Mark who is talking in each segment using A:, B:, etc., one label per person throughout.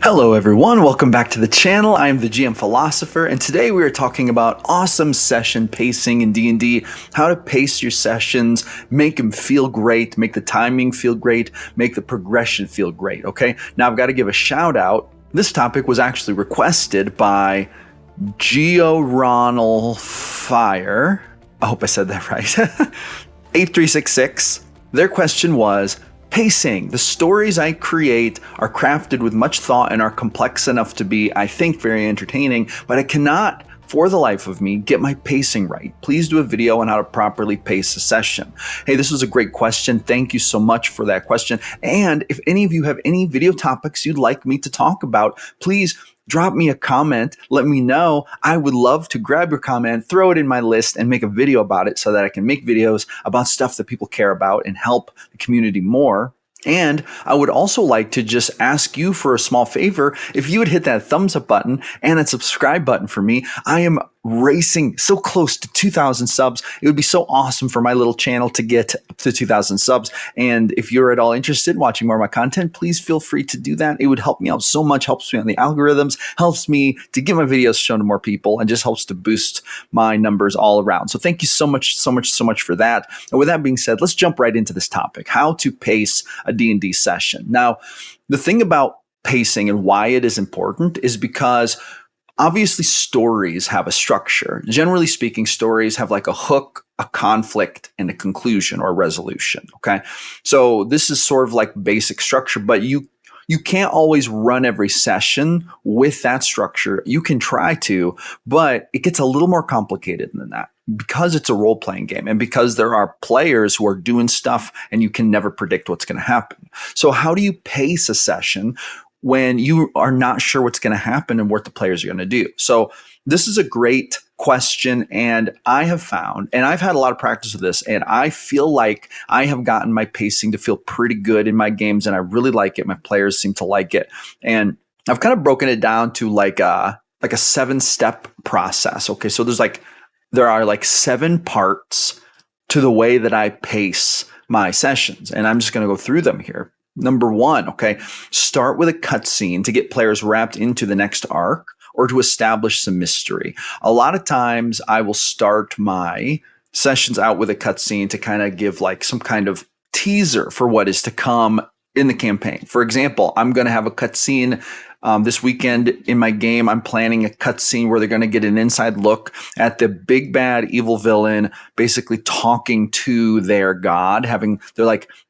A: Hello everyone, welcome back to the channel. I am the GM Philosopher, and today we are talking about awesome session pacing in D&D, how to pace your sessions, make them feel great, make the timing feel great, make the progression feel great, okay? Now I've got to give a shout out. This topic was actually requested by Ronald Fire. I hope I said that right. 8366. Their question was, pacing. The stories I create are crafted with much thought and are complex enough to be, I think, very entertaining, but I cannot, for the life of me, get my pacing right. Please do a video on how to properly pace a session. Hey, this was a great question. Thank you so much for that question. And if any of you have any video topics you'd like me to talk about, please drop me a comment. Let me know. I would love to grab your comment, throw it in my list, and make a video about it so that I can make videos about stuff that people care about and help the community more. And I would also like to just ask you for a small favor. If you would hit that thumbs up button and that subscribe button for me, I am racing so close to 2,000 subs. It would be so awesome for my little channel to get up to 2,000 subs. And if you're at all interested in watching more of my content, please feel free to do that. It would help me out so much, helps me on the algorithms, helps me to get my videos shown to more people, and just helps to boost my numbers all around. So thank you so much for that. And with that being said, let's jump right into this topic, how to pace a D&D session. Now, the thing about pacing and why it is important is because obviously stories have a structure. Generally speaking, stories have like a hook, a conflict, and a conclusion or resolution. Okay. So this is sort of like basic structure, but you can't always run every session with that structure. You can try to, but it gets a little more complicated than that because it's a role-playing game and because there are players who are doing stuff and you can never predict what's going to happen. So how do you pace a session when you are not sure what's going to happen and what the players are going to do? So this is a great question, and I have found, and I've had a lot of practice with this, and I feel like I have gotten my pacing to feel pretty good in my games, and I really like it. My players seem to like it, and I've kind of broken it down to like a 7-step process. Okay, so there are like 7 parts to the way that I pace my sessions, and I'm just going to go through them here. Number 1, okay, start with a cutscene to get players wrapped into the next arc or to establish some mystery. A lot of times I will start my sessions out with a cutscene to kind of give like some kind of teaser for what is to come in the campaign. For example, I'm going to have a cutscene this weekend in my game. I'm planning a cutscene where they're going to get an inside look at the big bad evil villain, basically talking to their god,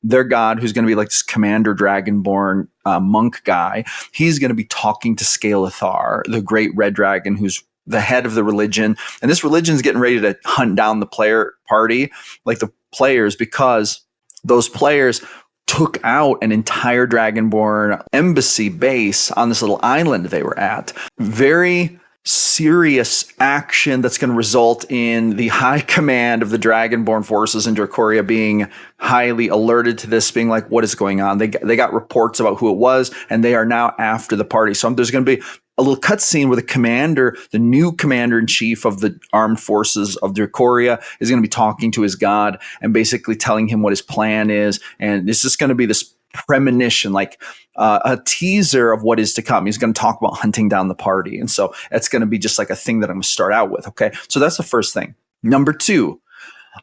A: their god, who's going to be like this commander dragonborn monk guy. He's going to be talking to Scalethar, the great red dragon, who's the head of the religion. And this religion is getting ready to hunt down the player party, like the players, because those players took out an entire Dragonborn embassy base on this little island they were at. Very serious action that's going to result in the high command of the Dragonborn forces in Dracoria being highly alerted to this, being like, what is going on? They got reports about who it was, and they are now after the party. So there's going to be a little cutscene where the commander, the new commander-in-chief of the armed forces of Dracoria, is going to be talking to his god and basically telling him what his plan is. And it's just going to be this premonition, like a teaser of what is to come. He's going to talk about hunting down the party. And so it's going to be just like a thing that I'm going to start out with. Okay. So that's the first thing. Number 2,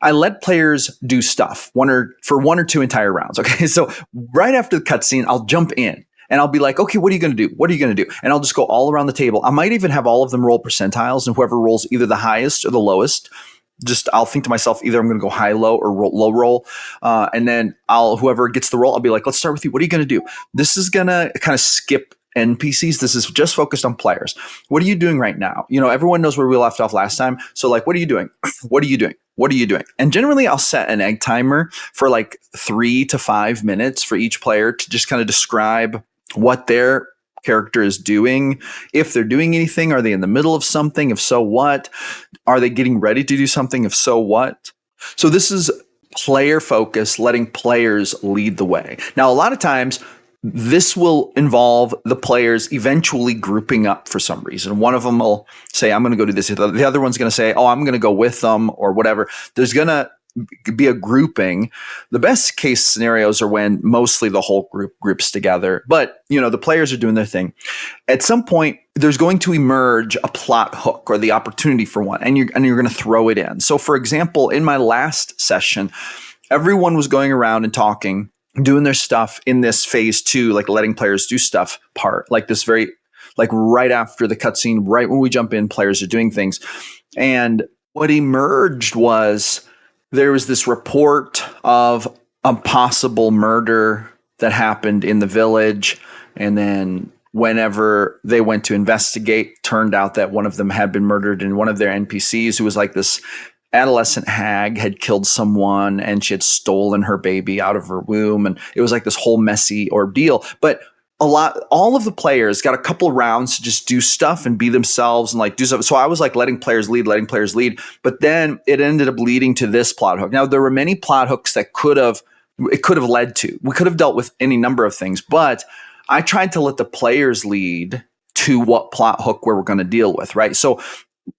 A: I let players do stuff for 1 or 2 entire rounds. Okay. So right after the cutscene, I'll jump in. And I'll be like, okay, what are you going to do? What are you going to do? And I'll just go all around the table. I might even have all of them roll percentiles, and whoever rolls either the highest or the lowest, I'll think to myself, either I'm going to go high, low, or low roll. And then whoever gets the roll, I'll be like, let's start with you. What are you going to do? This is going to kind of skip NPCs. This is just focused on players. What are you doing right now? Everyone knows where we left off last time. So like, what are you doing? What are you doing? What are you doing? And generally I'll set an egg timer for like 3 to 5 minutes for each player to just kind of describe what their character is doing. If they're doing anything, are they in the middle of something? If so, what? Are they getting ready to do something? If so, what? So this is player focus, letting players lead the way. Now, a lot of times this will involve the players eventually grouping up for some reason. One of them will say, I'm going to go do this. The other one's going to say, oh, I'm going to go with them or whatever. There's going to be a grouping. The best case scenarios are when mostly the whole group groups together, but the players are doing their thing. At some point, there's going to emerge a plot hook or the opportunity for one, and you're going to throw it in. So, for example, in my last session, everyone was going around and talking, doing their stuff in this phase 2, like letting players do stuff part, like this very, like right after the cutscene, right when we jump in, players are doing things. And what emerged was there was this report of a possible murder that happened in the village. And then whenever they went to investigate, turned out that one of them had been murdered, and one of their NPCs, who was like this adolescent hag, had killed someone, and she had stolen her baby out of her womb. And it was like this whole messy ordeal. But all of the players got a couple rounds to just do stuff and be themselves and like do stuff. So I was like letting players lead. But then it ended up leading to this plot hook. Now, there were many plot hooks that it could have led to. We could have dealt with any number of things, but I tried to let the players lead to what plot hook we were going to deal with, right? So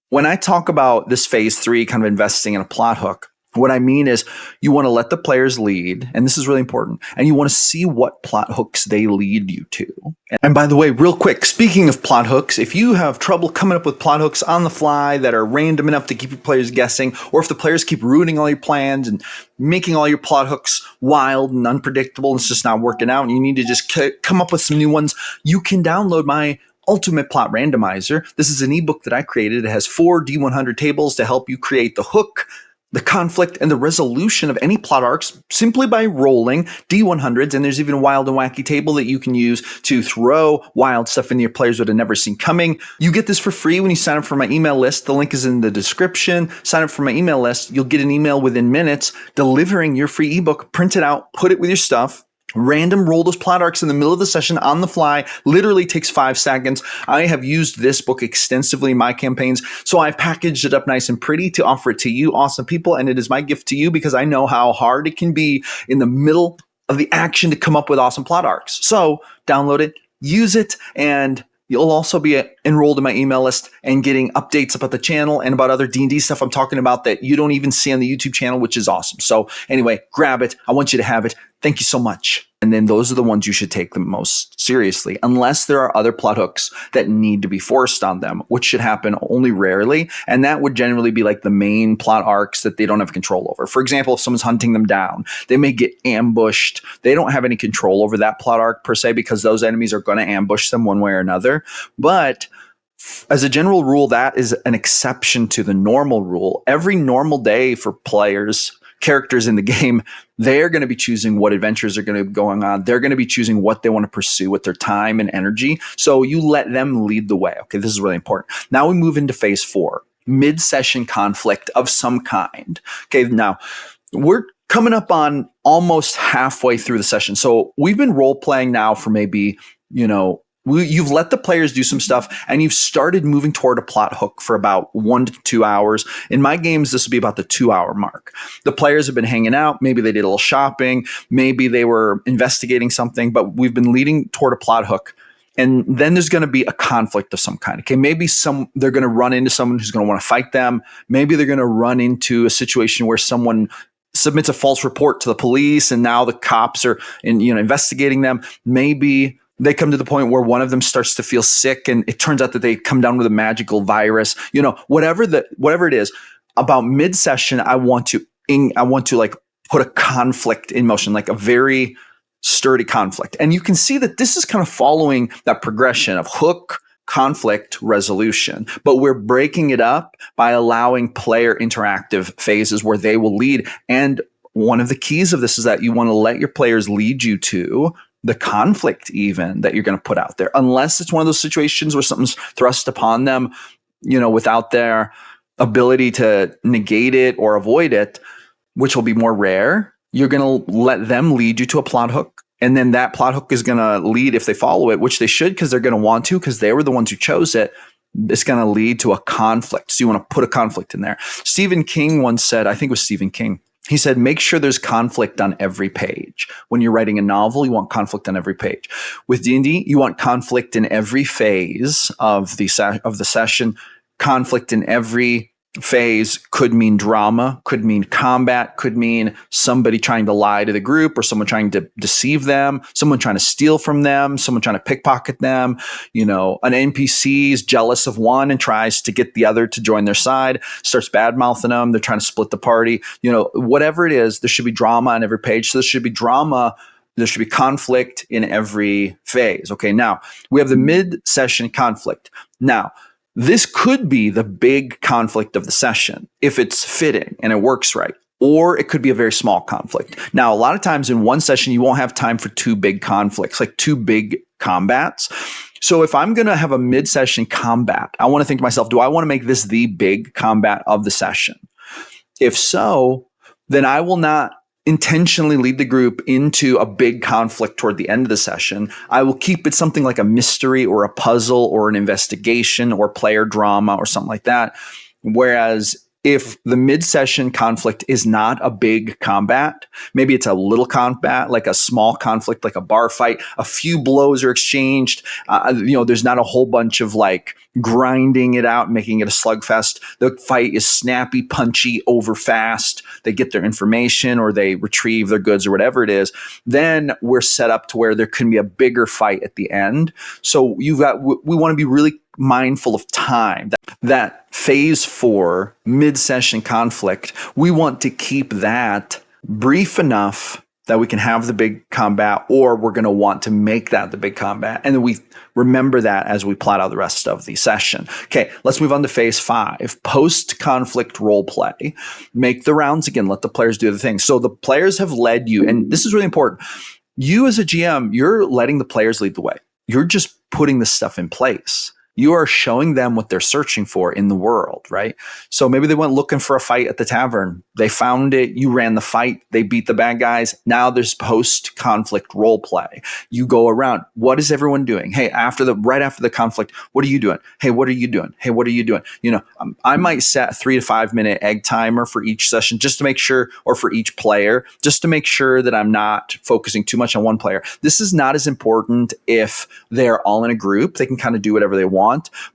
A: when I talk about this phase 3 kind of investing in a plot hook, what I mean is you want to let the players lead, and this is really important, and you want to see what plot hooks they lead you to. And by the way, real quick, speaking of plot hooks, if you have trouble coming up with plot hooks on the fly that are random enough to keep your players guessing, or if the players keep ruining all your plans and making all your plot hooks wild and unpredictable and it's just not working out and you need to just come up with some new ones, you can download my Ultimate Plot Randomizer. This is an ebook that I created. It has 4 D100 tables to help you create the hook, the conflict, and the resolution of any plot arcs simply by rolling D100s. And there's even a wild and wacky table that you can use to throw wild stuff in your players would have never seen coming. You get this for free when you sign up for my email list. The link is in the description. Sign up for my email list. You'll get an email within minutes delivering your free ebook. Print it out, put it with your stuff. Random roll those plot arcs in the middle of the session on the fly. Literally takes 5 seconds. I have used this book extensively in my campaigns, so I've packaged it up nice and pretty to offer it to you awesome people, and it is my gift to you because I know how hard it can be in the middle of the action to come up with awesome plot arcs. So download it, use it, and you'll also be enrolled in my email list and getting updates about the channel and about other D&D stuff I'm talking about that you don't even see on the YouTube channel, which is awesome. So anyway, grab it. I want you to have it. Thank you so much. And then those are the ones you should take the most seriously, unless there are other plot hooks that need to be forced on them, which should happen only rarely. And that would generally be like the main plot arcs that they don't have control over. For example, if someone's hunting them down, they may get ambushed. They don't have any control over that plot arc per se because those enemies are going to ambush them one way or another. But as a general rule, that is an exception to the normal rule. Every normal day for characters in the game, they're going to be choosing what adventures are going to be going on. They're going to be choosing what they want to pursue with their time and energy. So you let them lead the way. Okay, this is really important. Now we move into phase 4, mid-session conflict of some kind. Okay, now we're coming up on almost halfway through the session. So we've been role-playing now for maybe, you've let the players do some stuff and you've started moving toward a plot hook for about 1 to 2 hours. In my games, this will be about the 2-hour mark. The players have been hanging out. Maybe they did a little shopping. Maybe they were investigating something, but we've been leading toward a plot hook. And then there's going to be a conflict of some kind. Okay, maybe they're going to run into someone who's going to want to fight them. Maybe they're going to run into a situation where someone submits a false report to the police and now the cops are investigating them. Maybe they come to the point where one of them starts to feel sick and it turns out that they come down with a magical virus. Whatever it is. About mid-session, I want to like put a conflict in motion, like a very sturdy conflict. And you can see that this is kind of following that progression of hook, conflict, resolution, but we're breaking it up by allowing player interactive phases where they will lead. And one of the keys of this is that you want to let your players lead you to the conflict even that you're going to put out there, unless it's one of those situations where something's thrust upon them, without their ability to negate it or avoid it, which will be more rare. You're going to let them lead you to a plot hook. And then that plot hook is going to lead, if they follow it, which they should, because they're going to want to, because they were the ones who chose it. It's going to lead to a conflict. So you want to put a conflict in there. Stephen King once said, I think it was Stephen King, he said, make sure there's conflict on every page. When you're writing a novel, you want conflict on every page. With D&D, you want conflict in every phase of the session, conflict in every phase could mean drama, could mean combat, could mean somebody trying to lie to the group or someone trying to deceive them, someone trying to steal from them, someone trying to pickpocket them. An NPC is jealous of one and tries to get the other to join their side, starts bad mouthing them. They're trying to split the party. Whatever it is, there should be drama on every page. So there should be drama. There should be conflict in every phase. Okay, now we have the mid-session conflict. Now, this could be the big conflict of the session if it's fitting and it works right. Or it could be a very small conflict. Now, a lot of times in one session, you won't have time for two big conflicts, like two big combats. So if I'm going to have a mid-session combat, I want to think to myself, do I want to make this the big combat of the session? If so, then I will not intentionally lead the group into a big conflict toward the end of the session. I will keep it something like a mystery or a puzzle or an investigation or player drama or something like that. Whereas if the mid-session conflict is not a big combat, maybe it's a little combat, like a small conflict, like a bar fight, a few blows are exchanged. There's not a whole bunch of like grinding it out, making it a slugfest. The fight is snappy, punchy, over fast. They get their information or they retrieve their goods or whatever it is. Then we're set up to where there can be a bigger fight at the end. So we want to be really mindful of time. That phase 4 mid-session conflict, we want to keep that brief enough that we can have the big combat, or we're going to want to make that the big combat. And then we remember that as we plot out the rest of the session. Okay, let's move on to phase 5, post-conflict role play. Make the rounds again. Let the players do the thing. So the players have led you, and this is really important. You as a GM, you're letting the players lead the way. You're just putting this stuff in place. You are showing them what they're searching for in the world, right? So maybe they went looking for a fight at the tavern. They found it. You ran the fight. They beat the bad guys. Now there's post-conflict role play. You go around. What is everyone doing? Hey, right after the conflict, what are you doing? Hey, what are you doing? Hey, what are you doing? I might set a 3 to 5 minute egg timer for each session just to make sure, or for each player, just to make sure that I'm not focusing too much on one player. This is not as important if they're all in a group. They can kind of do whatever they want.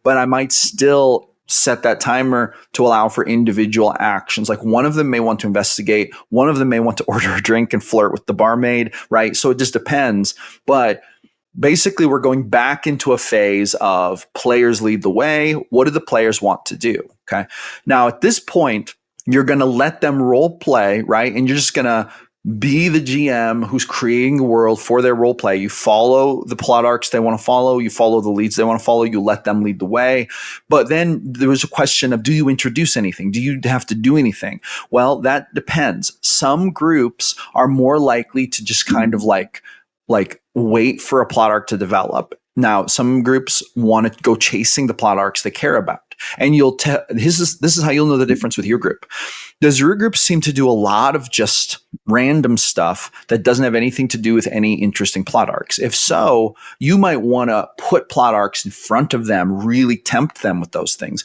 A: But I might still set that timer to allow for individual actions. Like one of them may want to investigate, one of them may want to order a drink and flirt with the barmaid, right? So it just depends. But basically, we're going back into a phase of players lead the way. What do the players want to do? Okay. Now, at this point, you're going to let them role play, right? And you're just going to be the GM who's creating the world for their role play. You follow the plot arcs they want to follow. You follow the leads they want to follow. You let them lead the way. But then there was a question of, do you introduce anything? Do you have to do anything? Well, that depends. Some groups are more likely to just kind of like wait for a plot arc to develop. Now, some groups want to go chasing the plot arcs they care about. And this is how you'll know the difference with your group. Does your group seem to do a lot of just random stuff that doesn't have anything to do with any interesting plot arcs? If so, you might want to put plot arcs in front of them, really tempt them with those things.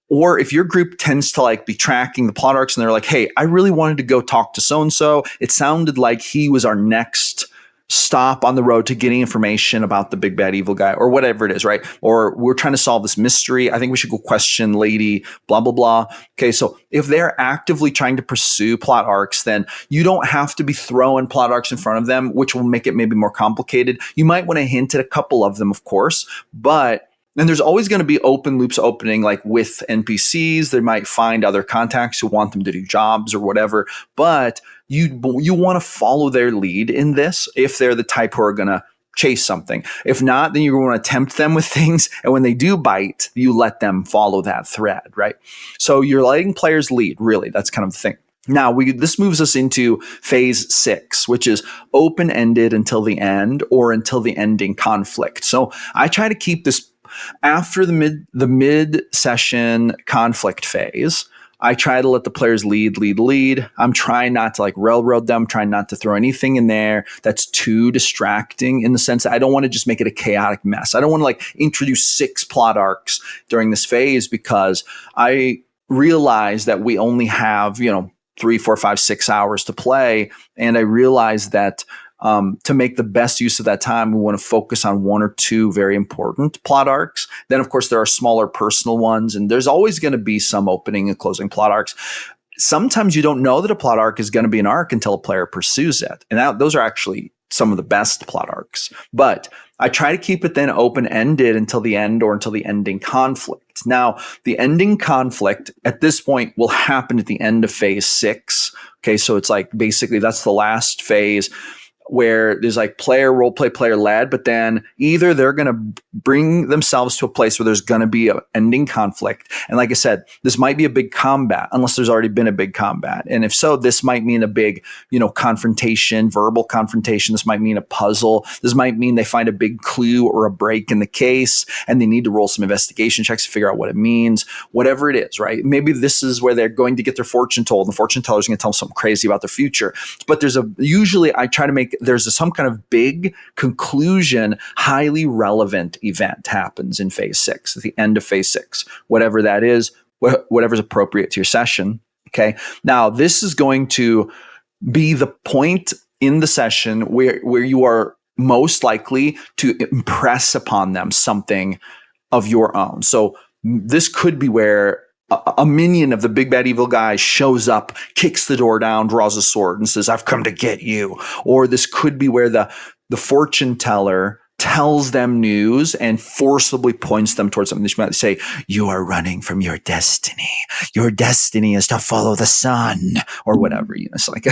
A: Or if your group tends to be tracking the plot arcs and they're like, hey, I really wanted to go talk to so-and-so. It sounded like he was our next stop on the road to getting information about the big bad evil guy, or whatever it is, right? Or we're trying to solve this mystery. I think we should go question lady, blah, blah, blah. Okay, so if they're actively trying to pursue plot arcs, then you don't have to be throwing plot arcs in front of them, which will make it maybe more complicated. You might want to hint at a couple of them, of course, but then there's always going to be open loops opening, like with NPCs. They might find other contacts who want them to do jobs or whatever, but you want to follow their lead in this if they're the type who are going to chase something. If not, then you want to tempt them with things. And when they do bite, you let them follow that thread, right? So you're letting players lead, really. That's kind of the thing. Now, this moves us into phase 6, which is open-ended until the end or until the ending conflict. So I try to keep this after the mid-session conflict phase. I try to let the players lead. I'm trying not to railroad them, trying not to throw anything in there that's too distracting, in the sense that I don't want to just make it a chaotic mess. I don't want to introduce 6 plot arcs during this phase, because I realize that we only have, 3, 4, 5, 6 hours to play. And I realize that To make the best use of that time, we want to focus on one or two very important plot arcs. Then, of course, there are smaller personal ones, and there's always going to be some opening and closing plot arcs. Sometimes you don't know that a plot arc is going to be an arc until a player pursues it. And those are actually some of the best plot arcs. But I try to keep it then open ended until the end or until the ending conflict. Now, the ending conflict at this point will happen at the end of phase 6. Okay, so it's like basically that's the last phase where there's like player role play, player led, but then either they're going to bring themselves to a place where there's going to be an ending conflict. And like I said, this might be a big combat unless there's already been a big combat. And if so, this might mean a big, confrontation, verbal confrontation. This might mean a puzzle. This might mean they find a big clue or a break in the case and they need to roll some investigation checks to figure out what it means, whatever it is, right? Maybe this is where they're going to get their fortune told and the fortune teller is going to tell them something crazy about their future. But usually I try to make there's some kind of big conclusion, highly relevant event happens in phase 6, at the end of phase 6, whatever that is, whatever's appropriate to your session. Okay. Now, this is going to be the point in the session where you are most likely to impress upon them something of your own. So this could be where a minion of the big bad evil guy shows up, kicks the door down, draws a sword and says, "I've come to get you." Or this could be where the fortune teller tells them news and forcibly points them towards something. They might say, "You are running from your destiny. Your destiny is to follow the sun," or whatever. It's like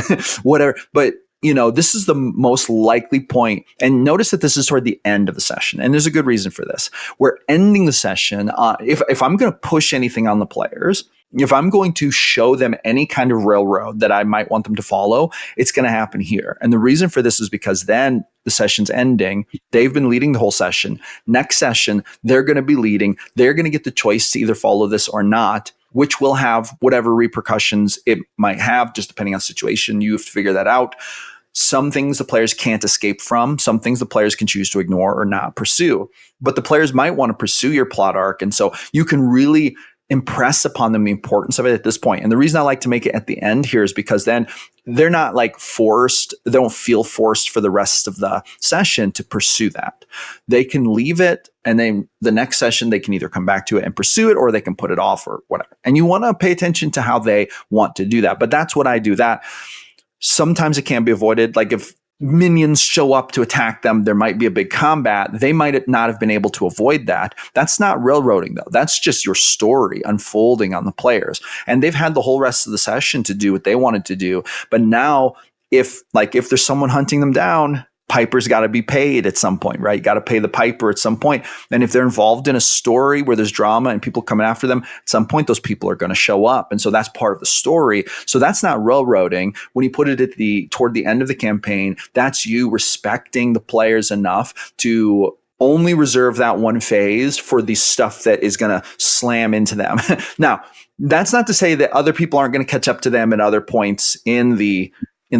A: whatever. But this is the most likely point. And notice that this is toward the end of the session. And there's a good reason for this. We're ending the session. If I'm going to push anything on the players, if I'm going to show them any kind of railroad that I might want them to follow, it's going to happen here. And the reason for this is because then the session's ending. They've been leading the whole session. Next session, they're going to be leading. They're going to get the choice to either follow this or not, which will have whatever repercussions it might have, just depending on the situation. You have to figure that out. Some things the players can't escape from. Some things the players can choose to ignore or not pursue. But the players might want to pursue your plot arc. And so you can really impress upon them the importance of it at this point. And the reason I like to make it at the end here is because then they're not like forced. They don't feel forced for the rest of the session to pursue that. They can leave it, and then the next session, they can either come back to it and pursue it, or they can put it off or whatever. And you want to pay attention to how they want to do that. But that's what I do. That sometimes it can be avoided. Like if minions show up to attack them, there might be a big combat. They might not have been able to avoid that. That's not railroading, though. That's just your story unfolding on the players. And they've had the whole rest of the session to do what they wanted to do. But now, if there's someone hunting them down, Piper's got to be paid at some point, right? You got to pay the Piper at some point. And if they're involved in a story where there's drama and people coming after them, at some point, those people are going to show up. And so that's part of the story. So that's not railroading. When you put it toward the end of the campaign, that's you respecting the players enough to only reserve that one phase for the stuff that is going to slam into them. Now, that's not to say that other people aren't going to catch up to them at other points in the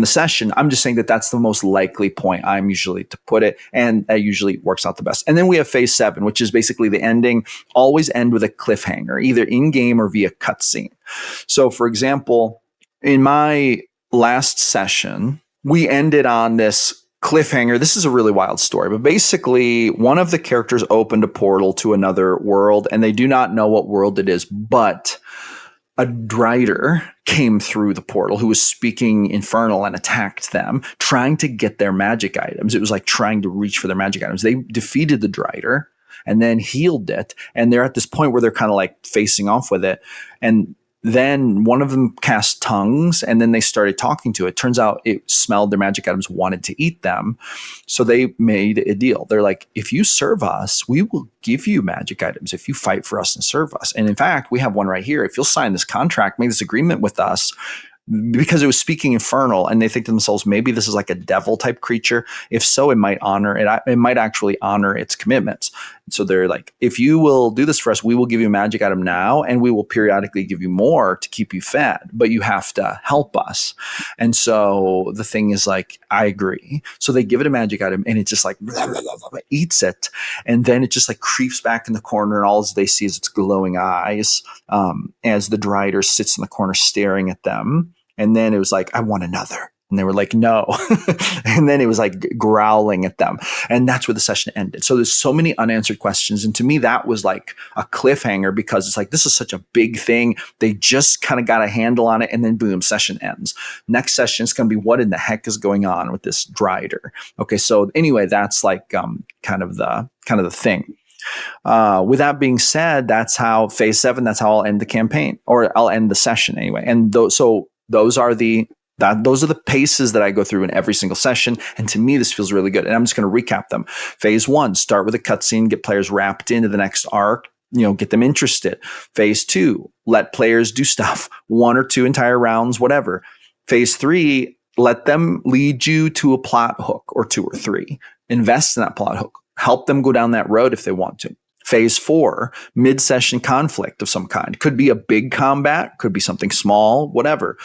A: session. I'm just saying that that's the most likely point I'm usually to put it. And that usually works out the best. And then we have phase 7, which is basically the ending. Always end with a cliffhanger, either in game or via cutscene. So for example, in my last session, we ended on this cliffhanger. This is a really wild story, but basically one of the characters opened a portal to another world and they do not know what world it is, but a drider came through the portal who was speaking infernal and attacked them, trying to get their magic items. It was like trying to reach for their magic items. They defeated the drider and then healed it. And they're at this point where they're kind of like facing off with it. And then one of them cast tongues and then they started talking to it. Turns out it smelled their magic items, wanted to eat them. So they made a deal. They're like, if you serve us, we will give you magic items if you fight for us and serve us. And in fact, we have one right here. If you'll sign this contract, make this agreement with us, because it was speaking infernal, and they think to themselves, maybe this is like a devil type creature. If so, it might honor it. It might actually honor its commitments. So they're like, if you will do this for us, we will give you a magic item now, and we will periodically give you more to keep you fed, but you have to help us. And so the thing is like, I agree. So they give it a magic item, and it just like blah, blah, blah, blah, eats it. And then it just like creeps back in the corner, and all they see is its glowing eyes as the drider sits in the corner staring at them. And then it was like, I want another. And they were like, no. And then it was like growling at them. And that's where the session ended. So there's so many unanswered questions. And to me, that was like a cliffhanger because it's like, this is such a big thing. They just kind of got a handle on it. And then boom, session ends. Next session is going to be what in the heck is going on with this Drider? Okay. So anyway, that's like kind of the thing. With that being said, that's how phase 7, that's how I'll end the campaign, or I'll end the session anyway. And those are the paces that I go through in every single session. And to me, this feels really good. And I'm just going to recap them. Phase 1, start with a cutscene, get players wrapped into the next arc, get them interested. Phase 2, let players do stuff, 1 or 2 entire rounds, whatever. Phase 3, let them lead you to a plot hook or 2 or 3. Invest in that plot hook. Help them go down that road if they want to. Phase 4, mid-session conflict of some kind. Could be a big combat, could be something small, whatever.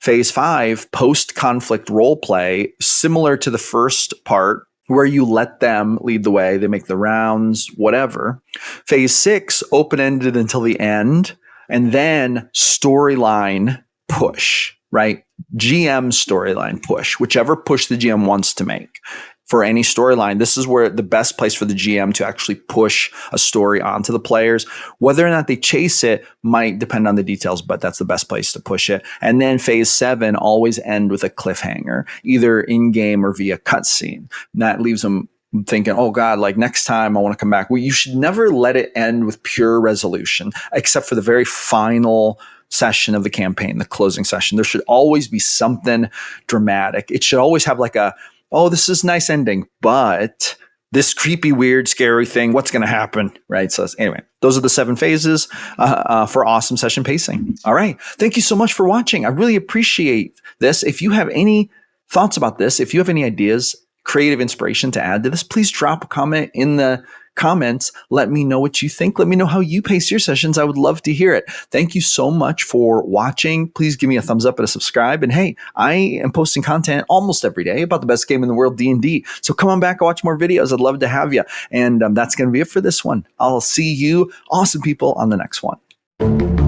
A: Phase 5, post-conflict role play, similar to the first part, where you let them lead the way, they make the rounds, whatever. Phase 6, open-ended until the end, and then storyline push, right? GM storyline push, whichever push the GM wants to make. For any storyline, this is where the best place for the GM to actually push a story onto the players. Whether or not they chase it might depend on the details, but that's the best place to push it. And then phase 7 always end with a cliffhanger, either in game or via cutscene. That leaves them thinking, oh God, like next time I want to come back. Well, you should never let it end with pure resolution, except for the very final session of the campaign, the closing session. There should always be something dramatic. It should always have like oh, this is a nice ending, but this creepy, weird, scary thing, what's going to happen, right? So anyway, those are the 7 phases for awesome session pacing. All right. Thank you so much for watching. I really appreciate this. If you have any thoughts about this, if you have any ideas, creative inspiration to add to this, please drop a comment in the comments. Let me know what you think. Let me know how you pace your sessions. I would love to hear it. Thank you so much for watching. Please give me a thumbs up and a subscribe. And hey, I am posting content almost every day about the best game in the world, D&D. So come on back and watch more videos. I'd love to have you. And that's going to be it for this one. I'll see you awesome people on the next one.